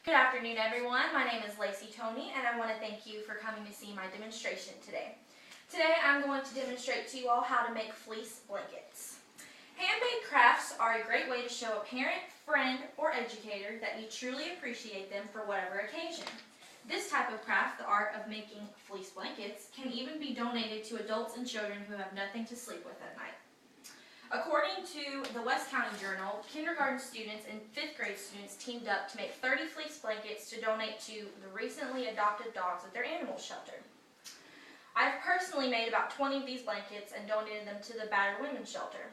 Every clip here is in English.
Good afternoon, everyone. My name is Lacy Toney, and I want to thank you for coming to see my demonstration today. Today, I'm going to demonstrate to you all how to make fleece blankets. Handmade crafts are a great way to show a parent, friend, or educator that you truly appreciate them for whatever occasion. This type of craft, the art of making fleece blankets, can even be donated to adults and children who have nothing to sleep with at night. According to the West County Journal, kindergarten students and 5th grade students teamed up to make 30 fleece blankets to donate to the recently adopted dogs at their animal shelter. I've personally made about 20 of these blankets and donated them to the battered women's shelter.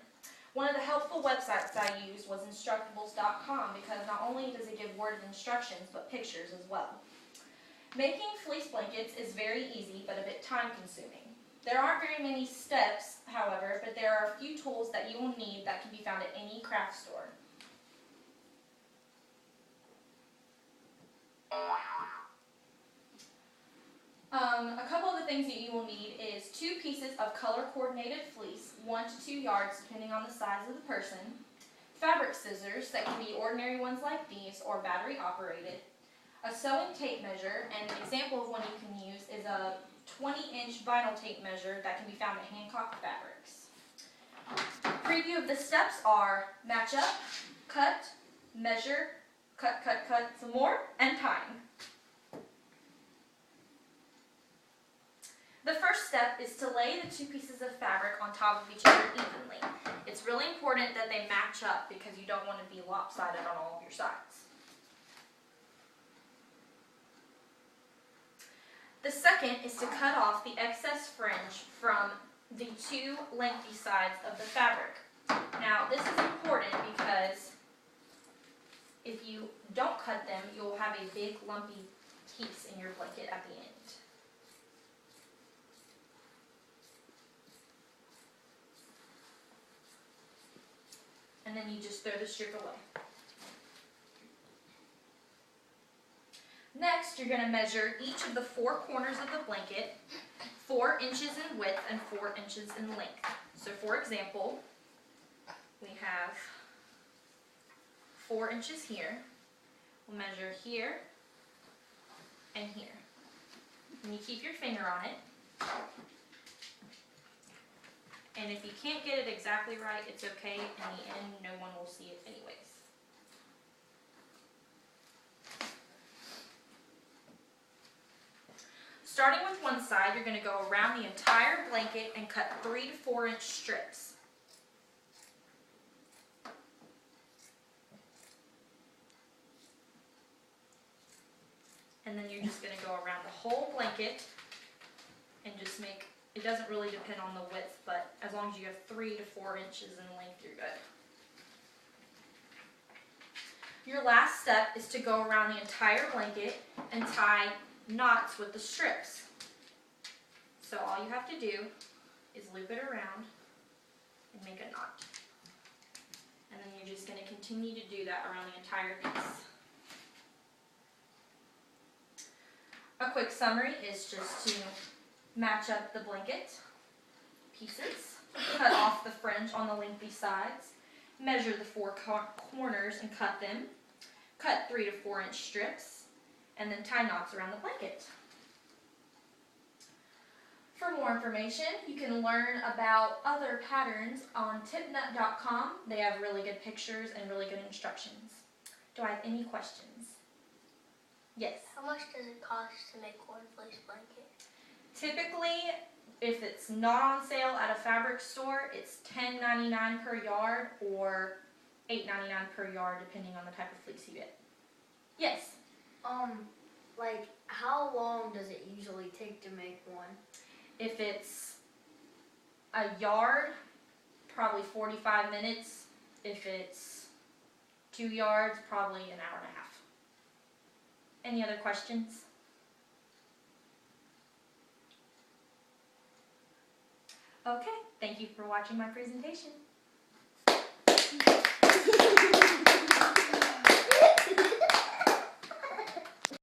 One of the helpful websites I used was Instructables.com because not only does it give worded instructions, but pictures as well. Making fleece blankets is very easy, but a bit time-consuming. There aren't very many steps, however, but there are a few tools that you will need that can be found at any craft store. A couple of the things that you will need is 2 pieces of color-coordinated fleece, 1 to 2 yards depending on the size of the person, fabric scissors that can be ordinary ones like these or battery-operated, a sewing tape measure, and an example of one you can use is a 20-inch vinyl tape measure that can be found at Hancock Fabrics. Preview of the steps are match up, cut, measure, cut, some more, and tying. The first step is to lay the 2 pieces of fabric on top of each other evenly. It's really important that they match up because you don't want to be lopsided on all of your sides. The second is to cut off the excess fringe from the 2 lengthy sides of the fabric. Now, this is important because if you don't cut them, you'll have a big lumpy piece in your blanket at the end. And then you just throw the strip away. Next, you're going to measure each of the 4 corners of the blanket, 4 inches in width and 4 inches in length. So for example, we have 4 inches here. We'll measure here and here. And you keep your finger on it. And if you can't get it exactly right, it's okay. In the end, no one will see it anyways. Starting with one side, you're going to go around the entire blanket and cut 3 to 4 inch strips. And then you're just going to go around the whole blanket and just make, it doesn't really depend on the width, but as long as you have 3 to 4 inches in length, you're good. Your last step is to go around the entire blanket and tie knots with the strips. So all you have to do is loop it around and make a knot. And then you're just going to continue to do that around the entire piece. A quick summary is just to match up the blanket pieces, cut off the fringe on the lengthy sides, measure the 4 corners and cut them, cut 3 to 4 inch strips, and then tie knots around the blanket. For more information, you can learn about other patterns on tipnut.com. They have really good pictures and really good instructions. Do I have any questions? Yes? How much does it cost to make one fleece blanket? Typically, if it's not on sale at a fabric store, it's $10.99 per yard or $8.99 per yard depending on the type of fleece you get. Yes? Like, how long does it usually take to make one? If it's a yard, probably 45 minutes. If it's 2 yards, probably an hour and a half. Any other questions? Okay, thank you for watching my presentation.